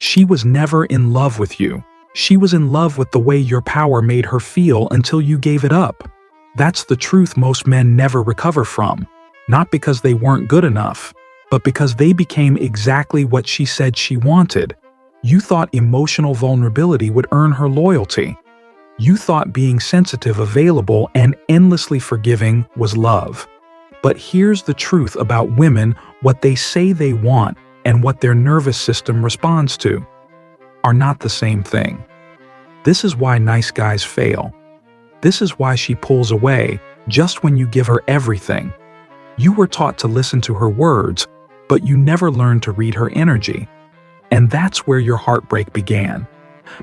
She was never in love with you. She was in love with the way your power made her feel until you gave it up. That's the truth most men never recover from. Not because they weren't good enough, but because they became exactly what she said she wanted. You thought emotional vulnerability would earn her loyalty. You thought being sensitive, available, and endlessly forgiving was love. But here's the truth about women: what they say they want and what their nervous system responds to are not the same thing. This is why nice guys fail. This is why she pulls away just when you give her everything. You were taught to listen to her words, but you never learned to read her energy. And that's where your heartbreak began.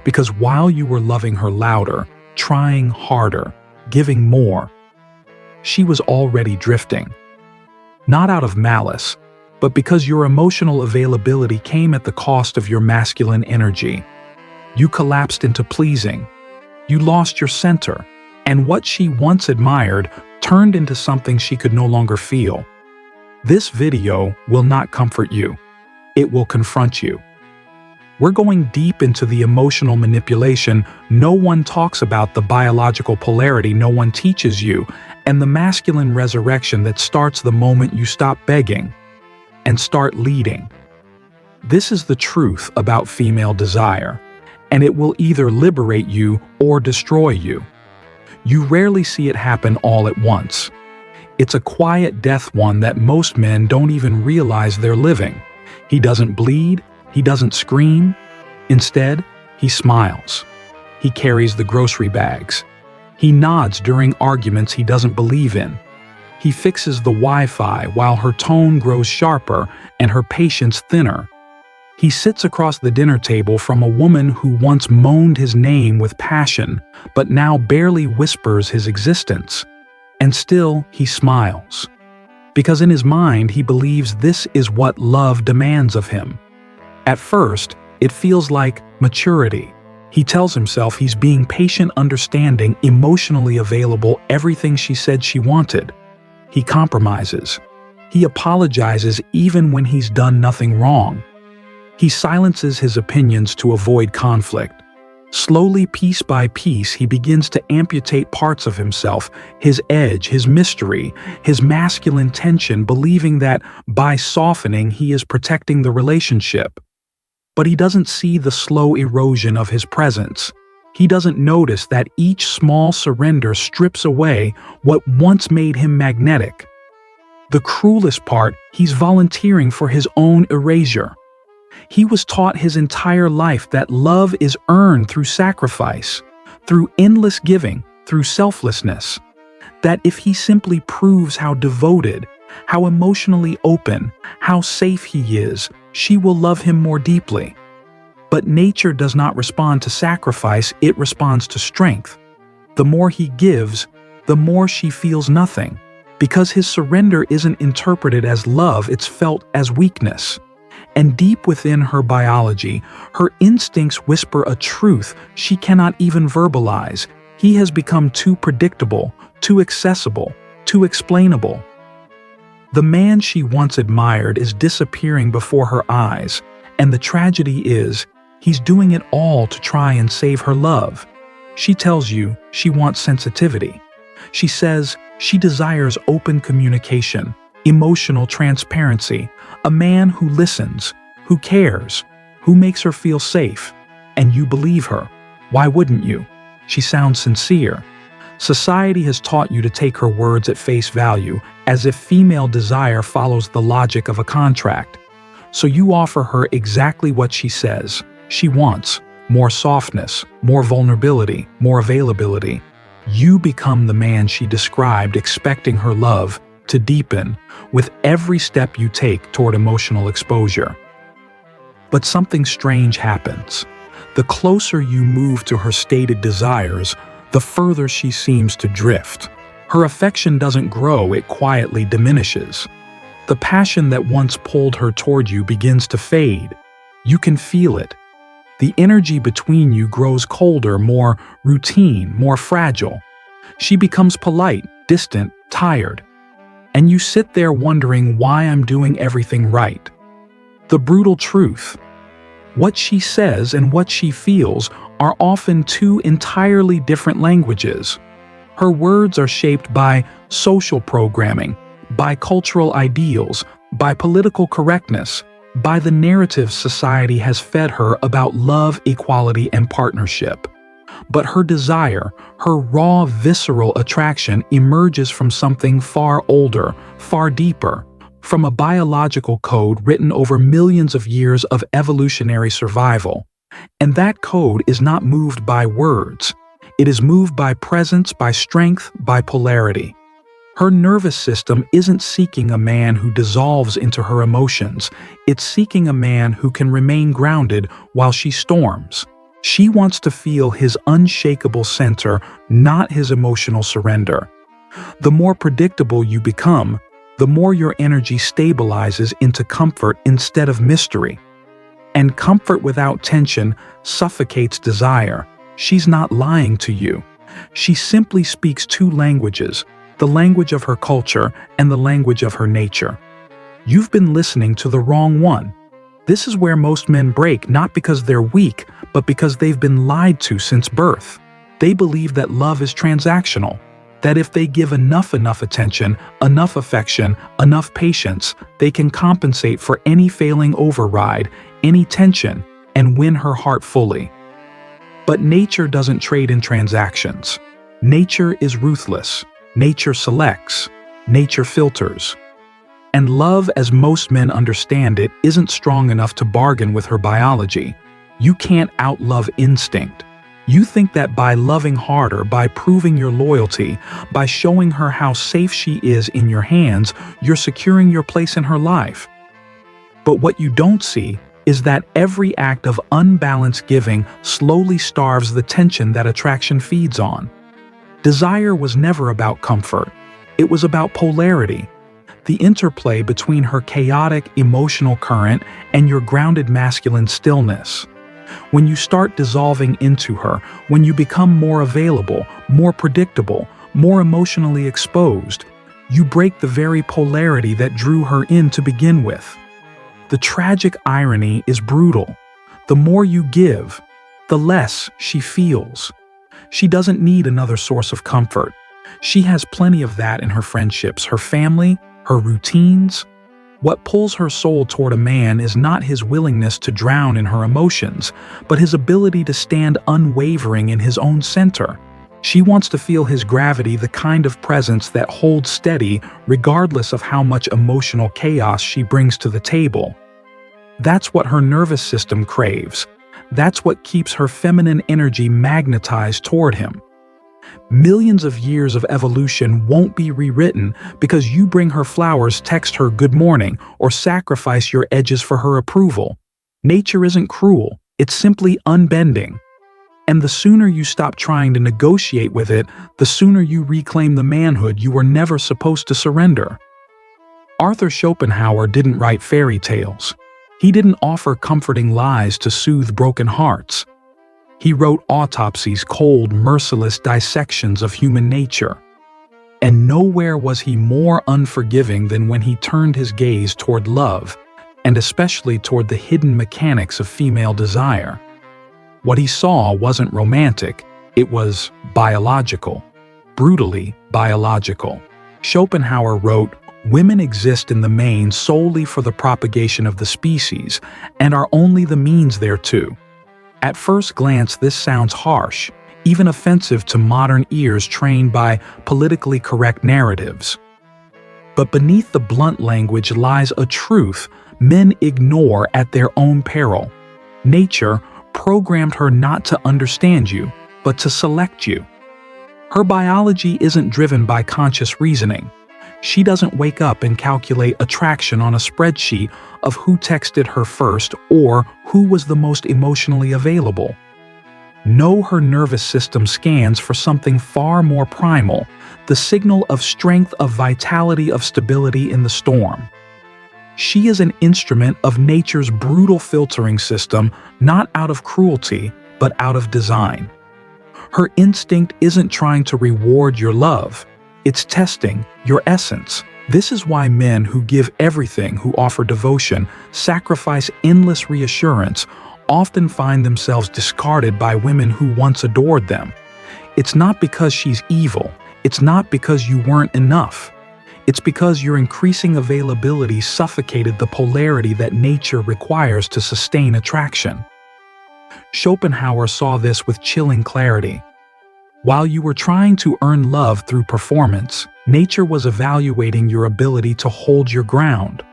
Because while you were loving her louder, trying harder, giving more, she was already drifting. Not out of malice, but because your emotional availability came at the cost of your masculine energy. You collapsed into pleasing. You lost your center, and what she once admired turned into something she could no longer feel. This video will not comfort you. It will confront you. We're going deep into the emotional manipulation no one talks about, the biological polarity no one teaches you, and the masculine resurrection that starts the moment you stop begging and start leading. This is the truth about female desire, and it will either liberate you or destroy you. You rarely see it happen all at once. It's a quiet death, one that most men don't even realize they're living. He doesn't bleed, he doesn't scream. Instead, he smiles. He carries the grocery bags. He nods during arguments he doesn't believe in. He fixes the Wi-Fi while her tone grows sharper and her patience thinner. He sits across the dinner table from a woman who once moaned his name with passion, but now barely whispers his existence. And still, he smiles. Because in his mind, he believes this is what love demands of him. At first, it feels like maturity. He tells himself he's being patient, understanding, emotionally available, everything she said she wanted. He compromises. He apologizes even when he's done nothing wrong. He silences his opinions to avoid conflict. Slowly, piece by piece, he begins to amputate parts of himself, his edge, his mystery, his masculine tension, believing that by softening he is protecting the relationship. But he doesn't see the slow erosion of his presence. He doesn't notice that each small surrender strips away what once made him magnetic. The cruelest part, he's volunteering for his own erasure. He was taught his entire life that love is earned through sacrifice, through endless giving, through selflessness. That if he simply proves how devoted, how emotionally open, how safe he is, she will love him more deeply. But nature does not respond to sacrifice, it responds to strength. The more he gives, the more she feels nothing. Because his surrender isn't interpreted as love, it's felt as weakness. And deep within her biology, her instincts whisper a truth she cannot even verbalize. He has become too predictable, too accessible, too explainable. The man she once admired is disappearing before her eyes, and the tragedy is, he's doing it all to try and save her love. She tells you she wants sensitivity. She says she desires open communication, emotional transparency, a man who listens, who cares, who makes her feel safe. And you believe her. Why wouldn't you? She sounds sincere. Society has taught you to take her words at face value, as if female desire follows the logic of a contract. So you offer her exactly what she says she wants: more softness, more vulnerability, more availability. You become the man she described, expecting her love to deepen with every step you take toward emotional exposure. But something strange happens. The closer you move to her stated desires, the further she seems to drift. Her affection doesn't grow, it quietly diminishes. The passion that once pulled her toward you begins to fade. You can feel it. The energy between you grows colder, more routine, more fragile. She becomes polite, distant, tired. And you sit there wondering why I'm doing everything right. The brutal truth: What she says and what she feels are often two entirely different languages. Her words are shaped by social programming, by cultural ideals, by political correctness, by the narratives society has fed her about love, equality, and partnership. But her desire, her raw, visceral attraction emerges from something far older, far deeper, from a biological code written over millions of years of evolutionary survival. And that code is not moved by words. It is moved by presence, by strength, by polarity. Her nervous system isn't seeking a man who dissolves into her emotions. It's seeking a man who can remain grounded while she storms. She wants to feel his unshakable center, not his emotional surrender. The more predictable you become, the more your energy stabilizes into comfort instead of mystery. And comfort without tension suffocates desire. She's not lying to you. She simply speaks two languages, the language of her culture and the language of her nature. You've been listening to the wrong one. This is where most men break, not because they're weak, but because they've been lied to since birth. They believe that love is transactional, that if they give enough attention, enough affection, enough patience, they can compensate for any failing override, any tension, and win her heart fully. But nature doesn't trade in transactions. Nature is ruthless. Nature selects. Nature filters. And love, as most men understand it, isn't strong enough to bargain with her biology. You can't outlove instinct. You think that by loving harder, by proving your loyalty, by showing her how safe she is in your hands, you're securing your place in her life. But what you don't see is that every act of unbalanced giving slowly starves the tension that attraction feeds on. Desire was never about comfort. It was about polarity, the interplay between her chaotic emotional current and your grounded masculine stillness. When you start dissolving into her, when you become more available, more predictable, more emotionally exposed, you break the very polarity that drew her in to begin with. The tragic irony is brutal. The more you give, the less she feels. She doesn't need another source of comfort. She has plenty of that in her friendships, her family, her routines. What pulls her soul toward a man is not his willingness to drown in her emotions, but his ability to stand unwavering in his own center. She wants to feel his gravity, the kind of presence that holds steady regardless of how much emotional chaos she brings to the table. That's what her nervous system craves. That's what keeps her feminine energy magnetized toward him. Millions of years of evolution won't be rewritten because you bring her flowers, text her good morning, or sacrifice your edges for her approval. Nature isn't cruel, it's simply unbending. And the sooner you stop trying to negotiate with it, the sooner you reclaim the manhood you were never supposed to surrender. Arthur Schopenhauer didn't write fairy tales. He didn't offer comforting lies to soothe broken hearts. He wrote autopsies, cold, merciless dissections of human nature. And nowhere was he more unforgiving than when he turned his gaze toward love, and especially toward the hidden mechanics of female desire. What he saw wasn't romantic, it was biological, brutally biological. Schopenhauer wrote, "Women exist in the main solely for the propagation of the species, and are only the means thereto." At first glance, this sounds harsh, even offensive to modern ears trained by politically correct narratives. But beneath the blunt language lies a truth men ignore at their own peril. Nature programmed her not to understand you, but to select you. Her biology isn't driven by conscious reasoning. She doesn't wake up and calculate attraction on a spreadsheet of who texted her first or who was the most emotionally available. No, her nervous system scans for something far more primal, the signal of strength, of vitality, of stability in the storm. She is an instrument of nature's brutal filtering system, not out of cruelty, but out of design. Her instinct isn't trying to reward your love. It's testing your essence. This is why men who give everything, who offer devotion, sacrifice endless reassurance, often find themselves discarded by women who once adored them. It's not because she's evil. It's not because you weren't enough. It's because your increasing availability suffocated the polarity that nature requires to sustain attraction. Schopenhauer saw this with chilling clarity. While you were trying to earn love through performance, nature was evaluating your ability to hold your ground.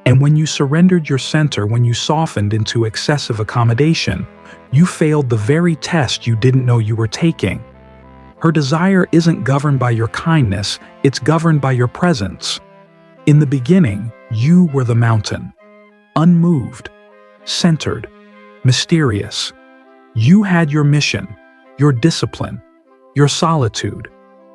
And when you surrendered your center, when you softened into excessive accommodation, you failed the very test you didn't know you were taking. Her desire isn't governed by your kindness, it's governed by your presence. In the beginning, you were the mountain. Unmoved, centered, mysterious. You had your mission, your discipline, your solitude.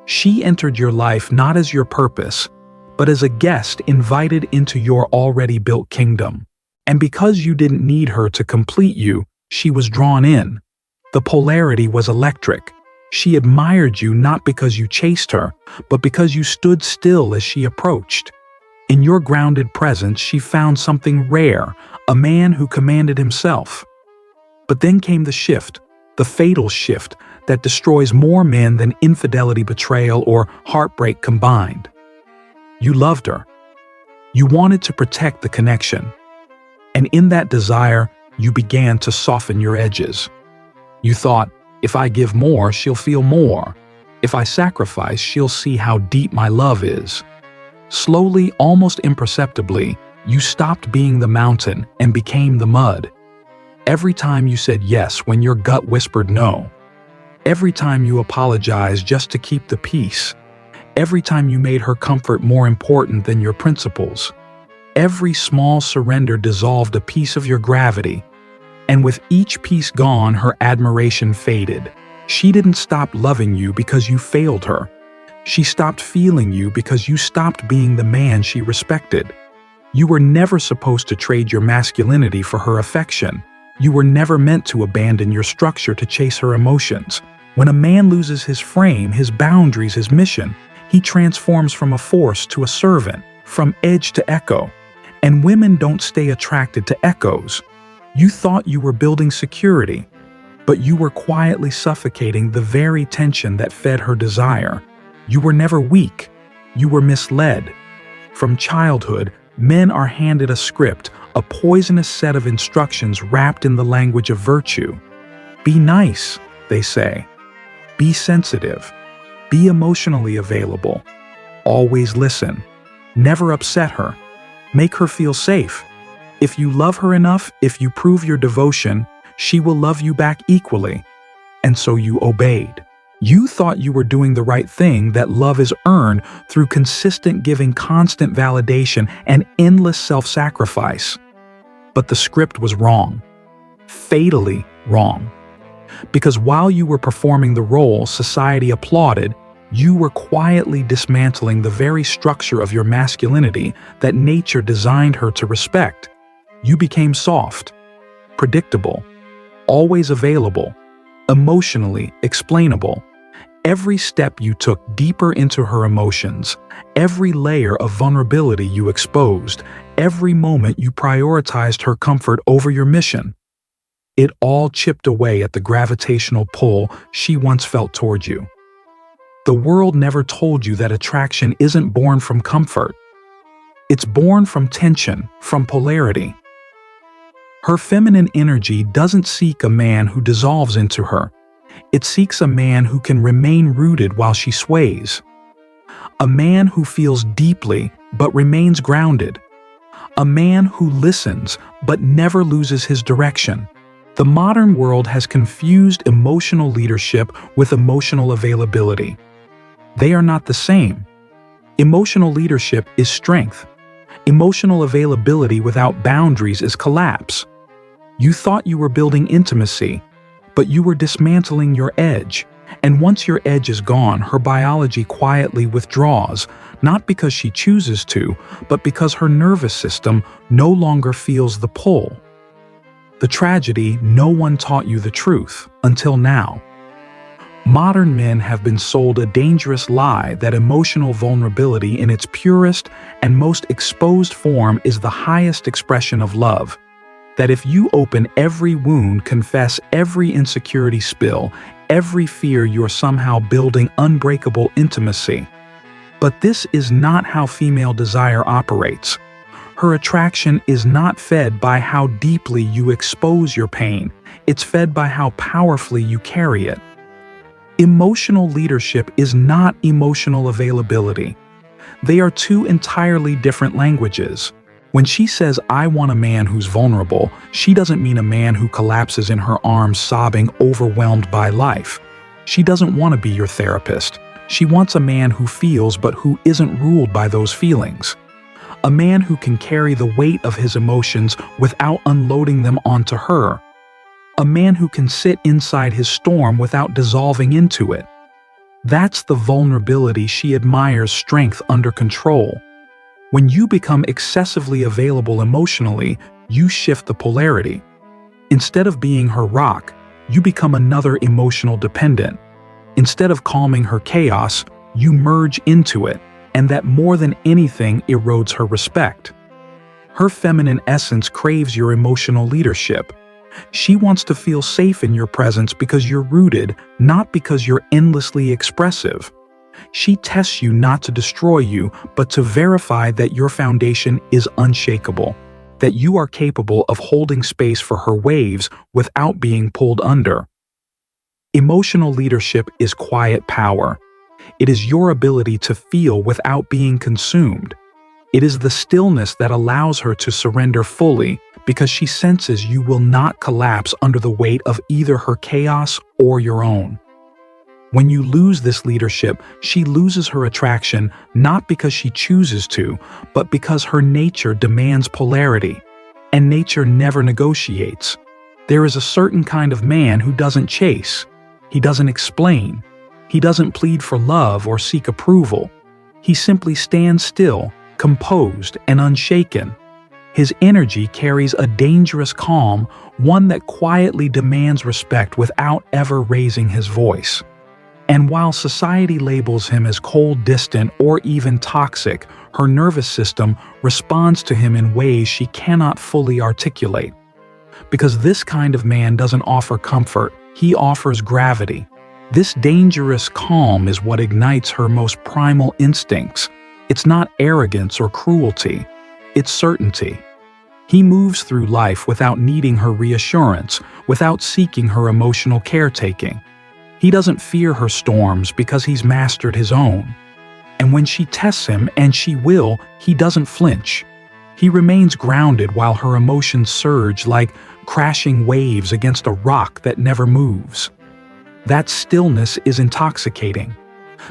She entered your life not as your purpose, but as a guest invited into your already built kingdom. And because you didn't need her to complete you, she was drawn in. The polarity was electric. She admired you not because you chased her, but because you stood still as she approached. In your grounded presence, she found something rare, a man who commanded himself. But then came the shift, the fatal shift that destroys more men than infidelity, betrayal, or heartbreak combined. You loved her. You wanted to protect the connection. And in that desire, you began to soften your edges. You thought, if I give more, she'll feel more. If I sacrifice, she'll see how deep my love is. Slowly, almost imperceptibly, you stopped being the mountain and became the mud. Every time you said yes when your gut whispered no. Every time you apologized just to keep the peace. Every time you made her comfort more important than your principles. Every small surrender dissolved a piece of your gravity. And with each piece gone, her admiration faded. She didn't stop loving you because you failed her. She stopped feeling you because you stopped being the man she respected. You were never supposed to trade your masculinity for her affection. You were never meant to abandon your structure to chase her emotions. When a man loses his frame, his boundaries, his mission, he transforms from a force to a servant, from edge to echo. And women don't stay attracted to echoes. You thought you were building security, but you were quietly suffocating the very tension that fed her desire. You were never weak. You were misled. From childhood, men are handed a script, a poisonous set of instructions wrapped in the language of virtue. Be nice, they say. Be sensitive. Be emotionally available. Always listen. Never upset her. Make her feel safe. If you love her enough, if you prove your devotion, she will love you back equally. And so you obeyed. You thought you were doing the right thing, that love is earned through consistent giving, constant validation, and endless self-sacrifice. But the script was wrong. Fatally wrong. Because while you were performing the role society applauded, you were quietly dismantling the very structure of your masculinity that nature designed her to respect. You became soft, predictable, always available, emotionally explainable. Every step you took deeper into her emotions, every layer of vulnerability you exposed, every moment you prioritized her comfort over your mission. It all chipped away at the gravitational pull she once felt toward you. The world never told you that attraction isn't born from comfort. It's born from tension, from polarity. Her feminine energy doesn't seek a man who dissolves into her. It seeks a man who can remain rooted while she sways. A man who feels deeply but remains grounded. A man who listens but never loses his direction. The modern world has confused emotional leadership with emotional availability. They are not the same. Emotional leadership is strength. Emotional availability without boundaries is collapse. You thought you were building intimacy, but you were dismantling your edge. And once your edge is gone, her biology quietly withdraws, not because she chooses to, but because her nervous system no longer feels the pull. The tragedy, no one taught you the truth until now. Modern men have been sold a dangerous lie that emotional vulnerability in its purest and most exposed form is the highest expression of love. That if you open every wound, confess every insecurity spill, every fear, you're somehow building unbreakable intimacy. But this is not how female desire operates. Her attraction is not fed by how deeply you expose your pain. It's fed by how powerfully you carry it. Emotional leadership is not emotional availability. They are two entirely different languages. When she says, "I want a man who's vulnerable," she doesn't mean a man who collapses in her arms sobbing, overwhelmed by life. She doesn't want to be your therapist. She wants a man who feels but who isn't ruled by those feelings. A man who can carry the weight of his emotions without unloading them onto her. A man who can sit inside his storm without dissolving into it. That's the vulnerability she admires, strength under control. When you become excessively available emotionally, you shift the polarity. Instead of being her rock, you become another emotional dependent. Instead of calming her chaos, you merge into it, and that more than anything erodes her respect. Her feminine essence craves your emotional leadership. She wants to feel safe in your presence because you're rooted, not because you're endlessly expressive. She tests you not to destroy you, but to verify that your foundation is unshakable, that you are capable of holding space for her waves without being pulled under. Emotional leadership is quiet power. It is your ability to feel without being consumed. It is the stillness that allows her to surrender fully because she senses you will not collapse under the weight of either her chaos or your own. When you lose this leadership, she loses her attraction not because she chooses to, but because her nature demands polarity, and nature never negotiates. There is a certain kind of man who doesn't chase. He doesn't explain. He doesn't plead for love or seek approval. He simply stands still, composed and unshaken. His energy carries a dangerous calm, one that quietly demands respect without ever raising his voice. And while society labels him as cold, distant, or even toxic, her nervous system responds to him in ways she cannot fully articulate. Because this kind of man doesn't offer comfort, he offers gravity. This dangerous calm is what ignites her most primal instincts. It's not arrogance or cruelty, it's certainty. He moves through life without needing her reassurance, without seeking her emotional caretaking. He doesn't fear her storms because he's mastered his own. And when she tests him, and she will, he doesn't flinch. He remains grounded while her emotions surge like crashing waves against a rock that never moves. That stillness is intoxicating.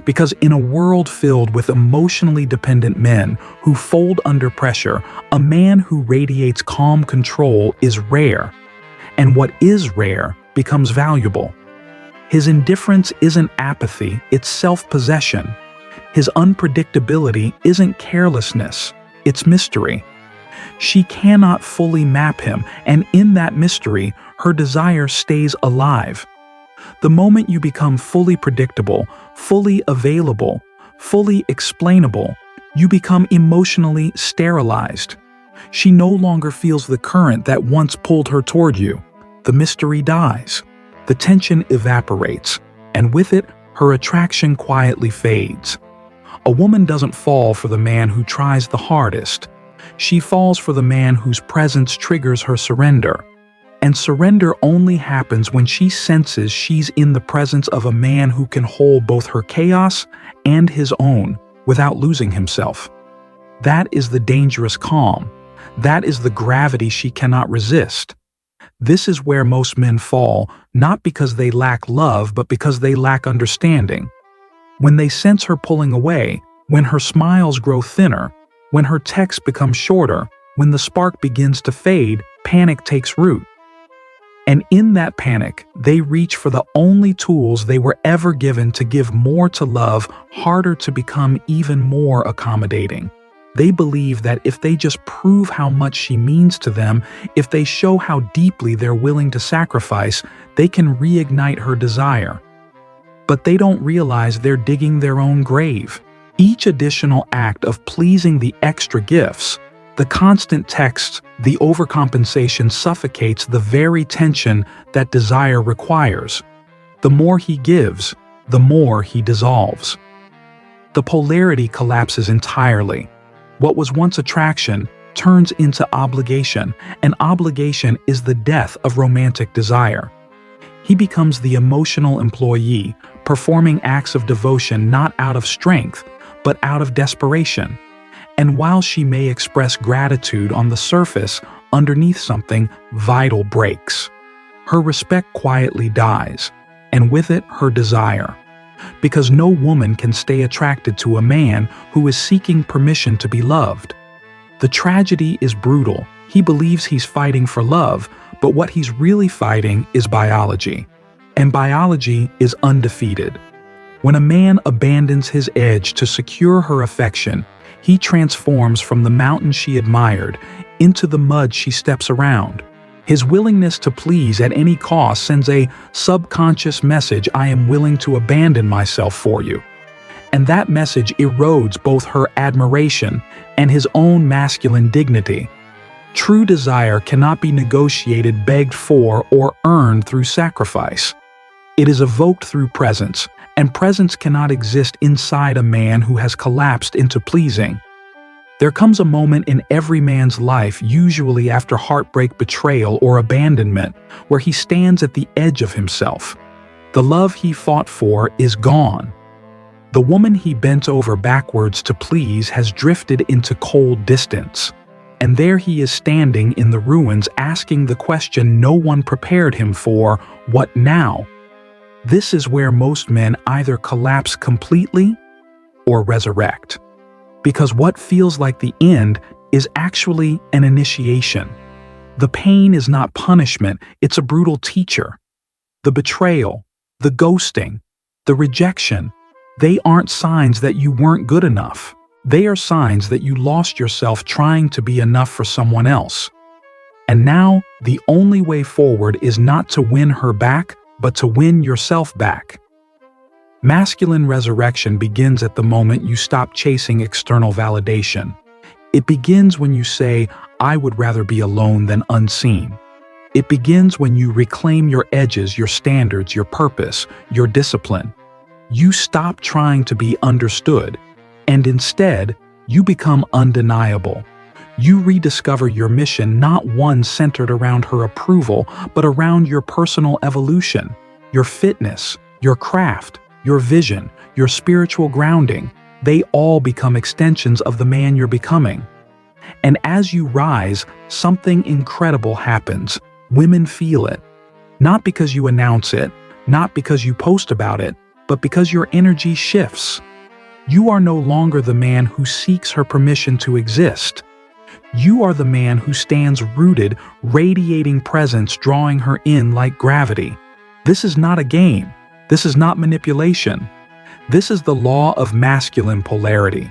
Because in a world filled with emotionally dependent men who fold under pressure, a man who radiates calm control is rare. And what is rare becomes valuable. His indifference isn't apathy, it's self-possession. His unpredictability isn't carelessness, it's mystery. She cannot fully map him, and in that mystery, her desire stays alive. The moment you become fully predictable, fully available, fully explainable, you become emotionally sterilized. She no longer feels the current that once pulled her toward you. The mystery dies. The tension evaporates, and with it, her attraction quietly fades. A woman doesn't fall for the man who tries the hardest. She falls for the man whose presence triggers her surrender. And surrender only happens when she senses she's in the presence of a man who can hold both her chaos and his own without losing himself. That is the dangerous calm. That is the gravity she cannot resist. This is where most men fall, not because they lack love, but because they lack understanding. When they sense her pulling away, when her smiles grow thinner, when her texts become shorter, when the spark begins to fade, panic takes root. And in that panic, they reach for the only tools they were ever given to give more to love, harder to become even more accommodating. They believe that if they just prove how much she means to them, if they show how deeply they're willing to sacrifice, they can reignite her desire. But they don't realize they're digging their own grave. Each additional act of pleasing the extra gifts, The constant text, the overcompensation suffocates the very tension that desire requires. The more he gives, the more he dissolves. The polarity collapses entirely. What was once attraction turns into obligation, and obligation is the death of romantic desire. He becomes the emotional employee, performing acts of devotion not out of strength, but out of desperation. And while she may express gratitude on the surface, underneath something vital breaks. Her respect quietly dies, and with it her desire. Because no woman can stay attracted to a man who is seeking permission to be loved. The tragedy is brutal. He believes he's fighting for love, but what he's really fighting is biology. And biology is undefeated. When a man abandons his edge to secure her affection, he transforms from the mountain she admired into the mud she steps around. His willingness to please at any cost sends a subconscious message: I am willing to abandon myself for you. And that message erodes both her admiration and his own masculine dignity. True desire cannot be negotiated, begged for, or earned through sacrifice. It is evoked through presence, and presence cannot exist inside a man who has collapsed into pleasing. There comes a moment in every man's life, usually after heartbreak, betrayal, or abandonment, where he stands at the edge of himself. The love he fought for is gone. The woman he bent over backwards to please has drifted into cold distance. And there he is standing in the ruins, asking the question no one prepared him for: what now? This is where most men either collapse completely or resurrect. Because what feels like the end is actually an initiation. The pain is not punishment, it's a brutal teacher. The betrayal, the ghosting, the rejection, they aren't signs that you weren't good enough. They are signs that you lost yourself trying to be enough for someone else. And now, the only way forward is not to win her back, but to win yourself back. Masculine resurrection begins at the moment you stop chasing external validation. It begins when you say, I would rather be alone than unseen. It begins when you reclaim your edges, your standards, your purpose, your discipline. You stop trying to be understood, and instead, you become undeniable. You rediscover your mission, not one centered around her approval, but around your personal evolution, your fitness, your craft, your vision, your spiritual grounding. They all become extensions of the man you're becoming. And as you rise, something incredible happens. Women feel it. Not because you announce it, not because you post about it, but because your energy shifts. You are no longer the man who seeks her permission to exist. You are the man who stands rooted, radiating presence, drawing her in like gravity. This is not a game. This is not manipulation. This is the law of masculine polarity.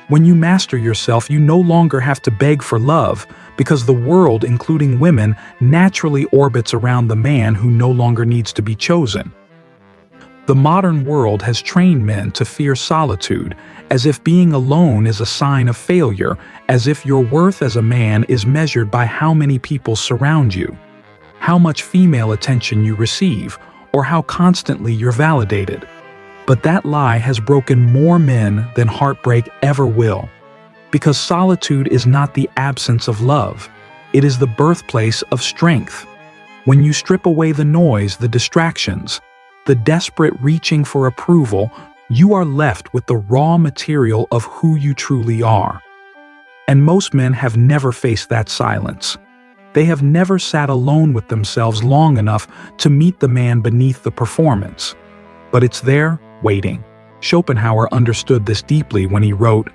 When you master yourself, you no longer have to beg for love, because the world, including women, naturally orbits around the man who no longer needs to be chosen. The modern world has trained men to fear solitude, as if being alone is a sign of failure, as if your worth as a man is measured by how many people surround you, how much female attention you receive, or how constantly you're validated. But that lie has broken more men than heartbreak ever will. Because solitude is not the absence of love, it is the birthplace of strength. When you strip away the noise, the distractions, the desperate reaching for approval, you are left with the raw material of who you truly are. And most men have never faced that silence. They have never sat alone with themselves long enough to meet the man beneath the performance. But it's there, waiting. Schopenhauer understood this deeply when he wrote,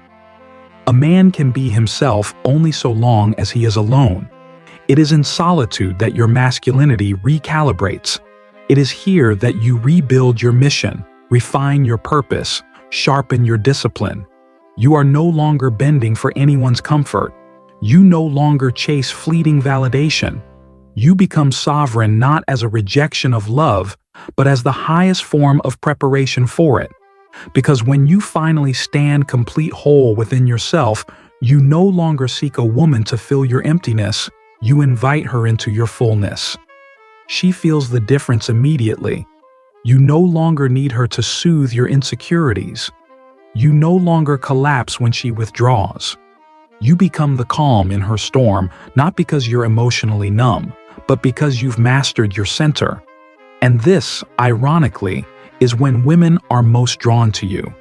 "A man can be himself only so long as he is alone. It is in solitude that your masculinity recalibrates. It is here that you rebuild your mission, refine your purpose, sharpen your discipline. You are no longer bending for anyone's comfort. You no longer chase fleeting validation. You become sovereign not as a rejection of love, but as the highest form of preparation for it. Because when you finally stand complete whole within yourself, You no longer seek a woman to fill your emptiness, you invite her into your fullness. She feels the difference immediately. You no longer need her to soothe your insecurities. You no longer collapse when she withdraws. You become the calm in her storm, not because you're emotionally numb, but because you've mastered your center. And this, ironically, is when women are most drawn to you.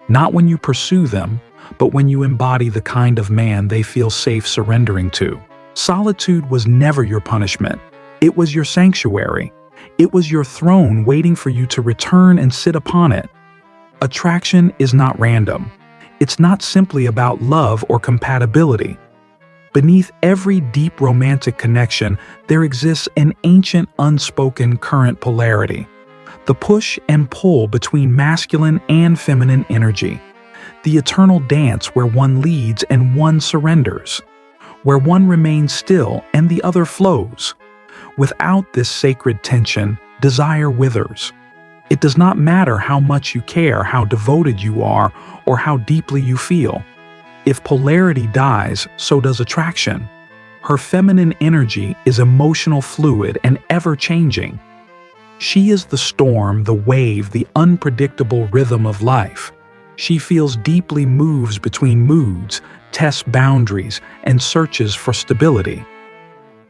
Not when you pursue them, but when you embody the kind of man they feel safe surrendering to. Solitude was never your punishment. It was your sanctuary. It was your throne waiting for you to return and sit upon it. Attraction is not random. It's not simply about love or compatibility. Beneath every deep romantic connection, there exists an ancient, unspoken current polarity. The push and pull between masculine and feminine energy. The eternal dance where one leads and one surrenders. Where one remains still and the other flows. Without this sacred tension, desire withers. It does not matter how much you care, how devoted you are, or how deeply you feel. If polarity dies, so does attraction. Her feminine energy is emotional fluid and ever-changing. She is the storm, the wave, the unpredictable rhythm of life. She feels deeply, moves between moods, tests boundaries, and searches for stability.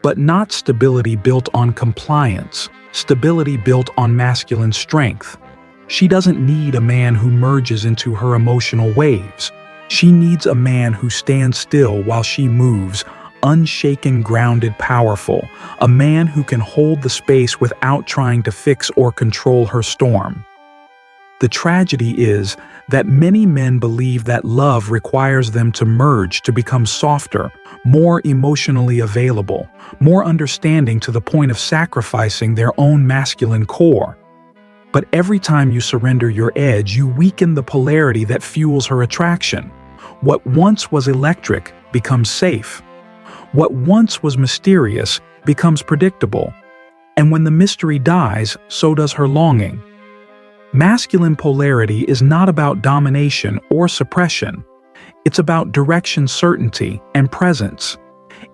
But not stability built on compliance, stability built on masculine strength. She doesn't need a man who merges into her emotional waves. She needs a man who stands still while she moves, unshaken, grounded, powerful, a man who can hold the space without trying to fix or control her storm. The tragedy is that many men believe that love requires them to merge to become softer, more emotionally available, more understanding to the point of sacrificing their own masculine core. But every time you surrender your edge, you weaken the polarity that fuels her attraction. What once was electric becomes safe. What once was mysterious becomes predictable. And when the mystery dies, so does her longing. Masculine polarity is not about domination or suppression. It's about direction, certainty, and presence.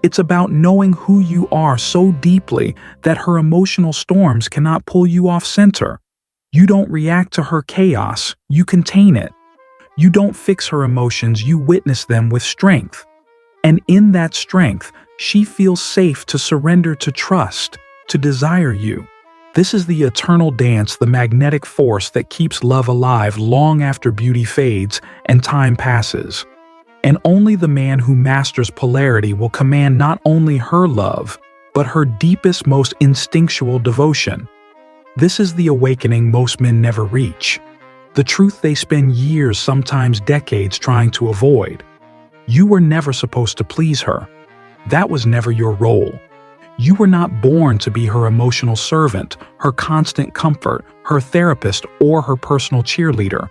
It's about knowing who you are so deeply that her emotional storms cannot pull you off center. You don't react to her chaos, you contain it. You don't fix her emotions, you witness them with strength. And in that strength, she feels safe to surrender to trust, to desire you. This is the eternal dance, the magnetic force that keeps love alive long after beauty fades and time passes. And only the man who masters polarity will command not only her love, but her deepest, most instinctual devotion. This is the awakening most men never reach. The truth they spend years, sometimes decades, trying to avoid. You were never supposed to please her. That was never your role. You were not born to be her emotional servant, her constant comfort, her therapist, or her personal cheerleader.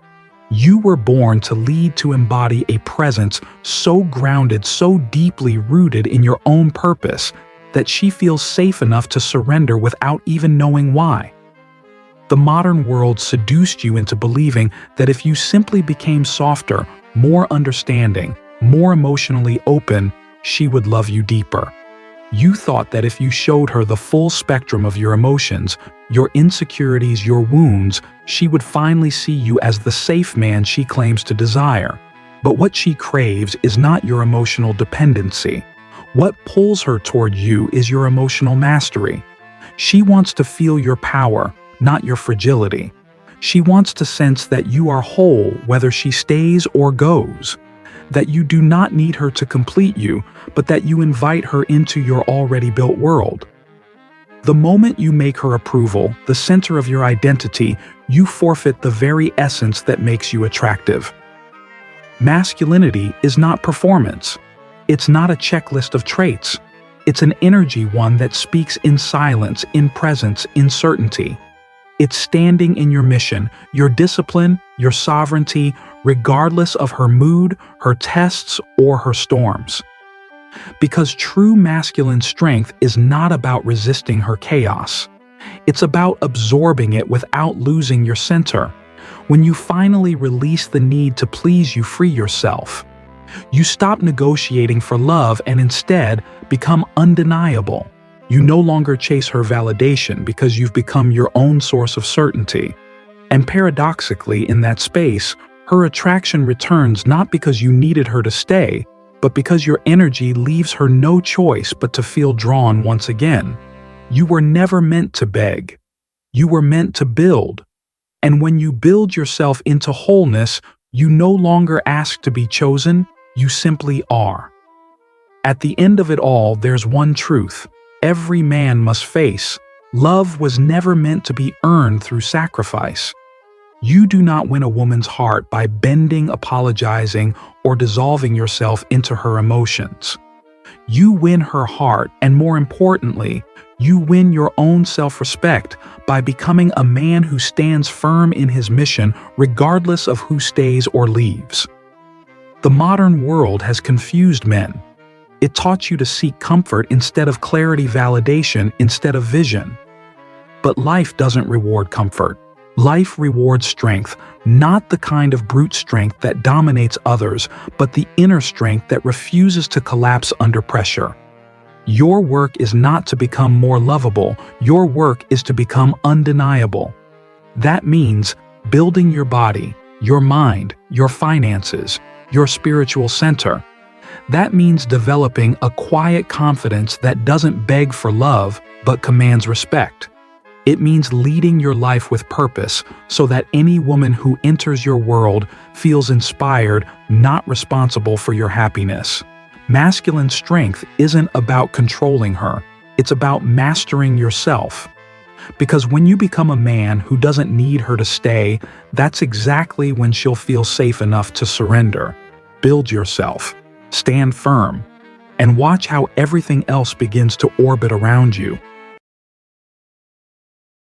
You were born to lead, to embody a presence so grounded, so deeply rooted in your own purpose, that she feels safe enough to surrender without even knowing why. The modern world seduced you into believing that if you simply became softer, more understanding, more emotionally open, she would love you deeper. You thought that if you showed her the full spectrum of your emotions, your insecurities, your wounds, she would finally see you as the safe man she claims to desire. But what she craves is not your emotional dependency. What pulls her toward you is your emotional mastery. She wants to feel your power, not your fragility. She wants to sense that you are whole whether she stays or goes. That you do not need her to complete you, but that you invite her into your already built world. The moment you make her approval the center of your identity, you forfeit the very essence that makes you attractive. Masculinity is not performance. It's not a checklist of traits. It's an energy, one that speaks in silence, in presence, in certainty. It's standing in your mission, your discipline, your sovereignty, regardless of her mood, her tests, or her storms. Because true masculine strength is not about resisting her chaos. It's about absorbing it without losing your center. When you finally release the need to please, you free yourself. You stop negotiating for love and instead become undeniable. You no longer chase her validation because you've become your own source of certainty. And paradoxically, in that space, her attraction returns not because you needed her to stay, but because your energy leaves her no choice but to feel drawn once again. You were never meant to beg. You were meant to build. And when you build yourself into wholeness, you no longer ask to be chosen, you simply are. At the end of it all, there's one truth every man must face. Love was never meant to be earned through sacrifice. You do not win a woman's heart by bending, apologizing, or dissolving yourself into her emotions. You win her heart, and more importantly, you win your own self-respect by becoming a man who stands firm in his mission regardless of who stays or leaves. The modern world has confused men. It taught you to seek comfort instead of clarity, validation instead of vision. But life doesn't reward comfort. Life rewards strength, not the kind of brute strength that dominates others, but the inner strength that refuses to collapse under pressure. Your work is not to become more lovable, your work is to become undeniable. That means building your body, your mind, your finances, your spiritual center. That means developing a quiet confidence that doesn't beg for love, but commands respect. It means leading your life with purpose so that any woman who enters your world feels inspired, not responsible for your happiness. Masculine strength isn't about controlling her, it's about mastering yourself. Because when you become a man who doesn't need her to stay, that's exactly when she'll feel safe enough to surrender. Build yourself, stand firm, and watch how everything else begins to orbit around you.